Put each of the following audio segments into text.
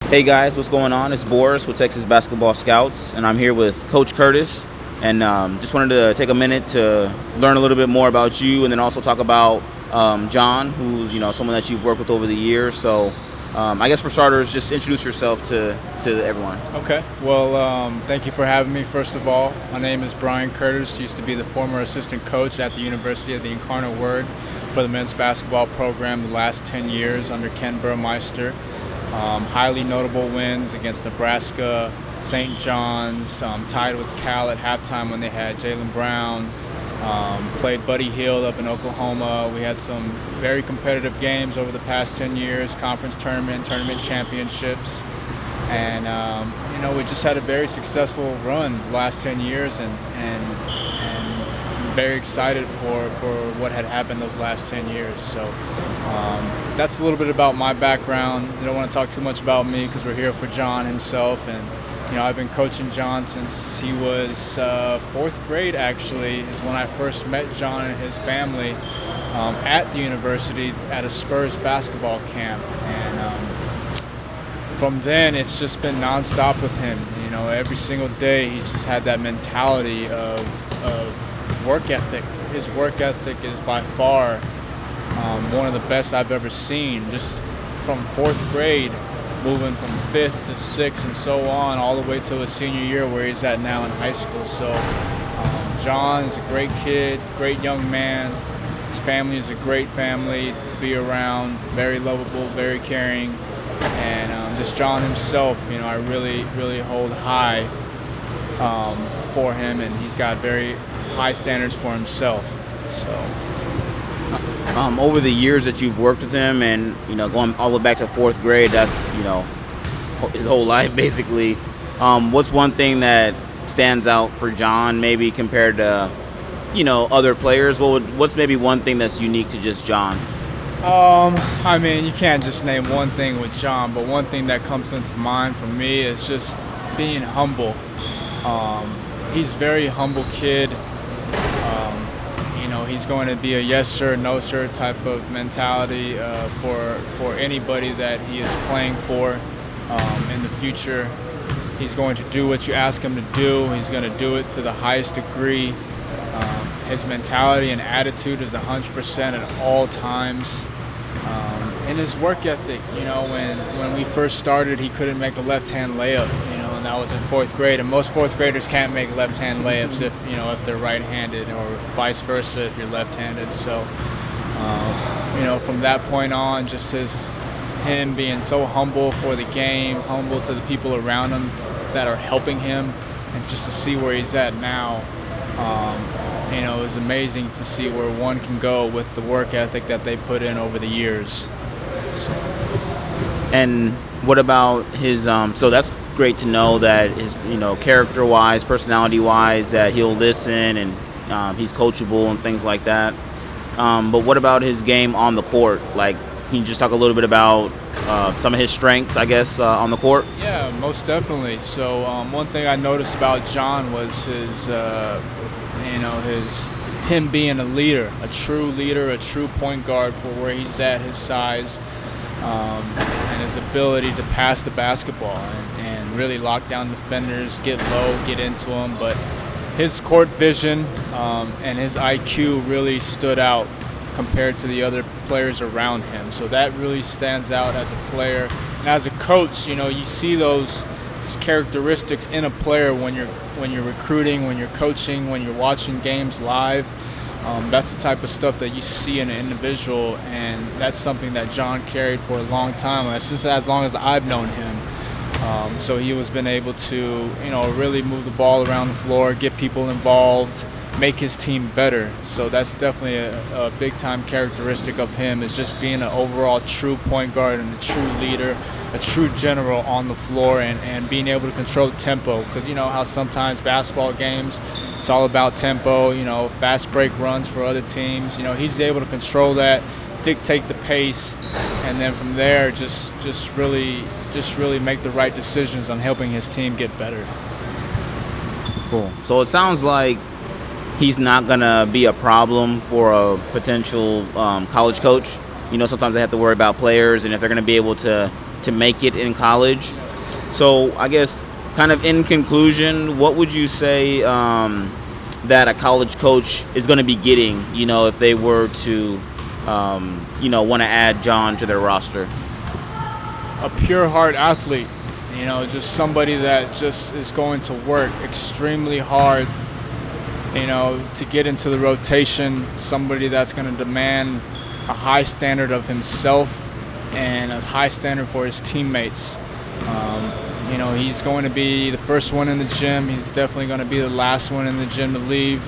Hey guys, what's going on? It's Boris with Texas Basketball Scouts, and I'm here with Coach Curtis. And just wanted to take a minute to learn a little bit more about you, and then also talk about John, who's someone that you've worked with over the years. So I guess for starters, just introduce yourself to everyone. Okay. Well, thank you for having me, first of all. My name is Brian Curtis. Used to be the former assistant coach at the University of the Incarnate Word for the men's basketball program the last 10 years under Ken Burmeister. Highly notable wins against Nebraska, St. John's, tied with Cal at halftime when they had Jaylen Brown. Played Buddy Hield up in Oklahoma. We had some very competitive games over the past 10 years, conference tournament championships. And, we just had a very successful run the last 10 years and very excited for what had happened those last 10 years. So that's a little bit about my background. I don't want to talk too much about me because we're here for John himself. And, I've been coaching John since he was fourth grade, actually, is when I first met John and his family at the university at a Spurs basketball camp. And from then, it's just been nonstop with him. Every single day, he's just had that mentality of work ethic. His work ethic is by far one of the best I've ever seen. Just from fourth grade, moving from fifth to sixth and so on, all the way to his senior year where he's at now in high school. So John is a great kid, great young man. His family is a great family to be around, very lovable, very caring. And just John himself, I really, really hold high for him, and he's got very high standards for himself. So Over the years that you've worked with him, and going all the way back to fourth grade, that's his whole life basically. What's one thing that stands out for John, maybe compared to other players? What's maybe one thing that's unique to just John? You can't just name one thing with John, but one thing that comes into mind for me is just being humble. He's a very humble kid. He's going to be a yes sir, no sir type of mentality for anybody that he is playing for in the future. He's going to do what you ask him to do. He's going to do it to the highest degree. His mentality and attitude is 100% at all times. And his work ethic, when we first started, he couldn't make a left-hand layup, and that was in fourth grade. And most fourth graders can't make left-hand layups if they're right-handed, or vice versa if you're left-handed. So, from that point on, just him being so humble for the game, humble to the people around him that are helping him, and just to see where he's at now, it was amazing to see where one can go with the work ethic that they put in over the years. So. And what about his? So that's great to know that his, character-wise, personality-wise, that he'll listen and he's coachable and things like that. But what about his game on the court? Like, can you just talk a little bit about some of his strengths, I guess, on the court? Yeah, most definitely. So one thing I noticed about John was him being a leader, a true point guard for where he's at, his size, and his ability to pass the basketball and really lock down defenders, get low, get into them. But his court vision and his IQ really stood out compared to the other players around him. So that really stands out as a player. And as a coach, you see those characteristics in a player when you're recruiting, when you're coaching, when you're watching games live. That's the type of stuff that you see in an individual, and that's something that John carried for a long time, since as long as I've known him. So he has been able to, really move the ball around the floor, get people involved, make his team better. So that's definitely a big-time characteristic of him, is just being an overall true point guard and a true leader, a true general on the floor, and being able to control tempo. Because how sometimes basketball games, it's all about tempo, fast break runs for other teams. He's able to control that, dictate the pace, and then from there just really make the right decisions on helping his team get better. Cool. So it sounds like he's not going to be a problem for a potential college coach. Sometimes they have to worry about players and if they're going to be able to to make it in college. So I guess, kind of in conclusion, what would you say that a college coach is going to be getting, if they were to, want to add John to their roster? A pure heart athlete, just somebody that just is going to work extremely hard, to get into the rotation, somebody that's going to demand a high standard of himself and a high standard for his teammates. He's going to be the first one in the gym. He's definitely going to be the last one in the gym to leave.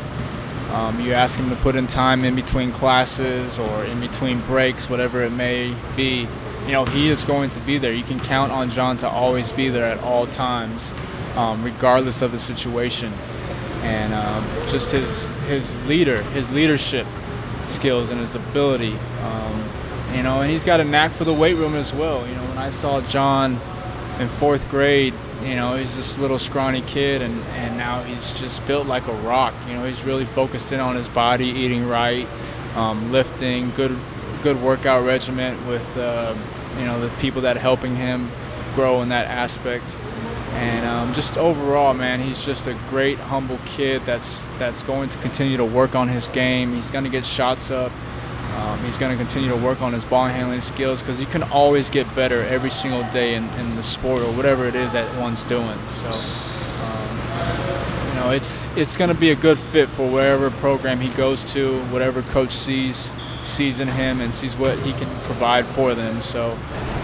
You ask him to put in time in between classes or in between breaks, whatever it may be. He is going to be there. You can count on John to always be there at all times, regardless of the situation. And just his leadership skills and his ability. And he's got a knack for the weight room as well. When I saw John in 4th grade, he's this little scrawny kid, and now he's just built like a rock. He's really focused in on his body, eating right, lifting, good workout regimen with the people that are helping him grow in that aspect. And just overall, man, he's just a great, humble kid that's going to continue to work on his game. He's going to get shots up. He's going to continue to work on his ball handling skills, because he can always get better every single day in the sport or whatever it is that one's doing. So, it's going to be a good fit for wherever program he goes to, whatever coach sees in him and sees what he can provide for them. So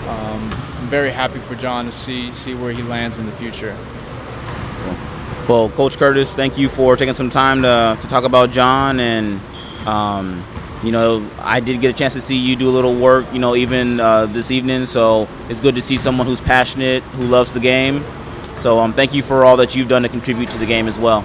I'm very happy for John to see where he lands in the future. Well, Coach Curtis, thank you for taking some time to talk about John. And I did get a chance to see you do a little work, even this evening. So it's good to see someone who's passionate, who loves the game. So thank you for all that you've done to contribute to the game as well.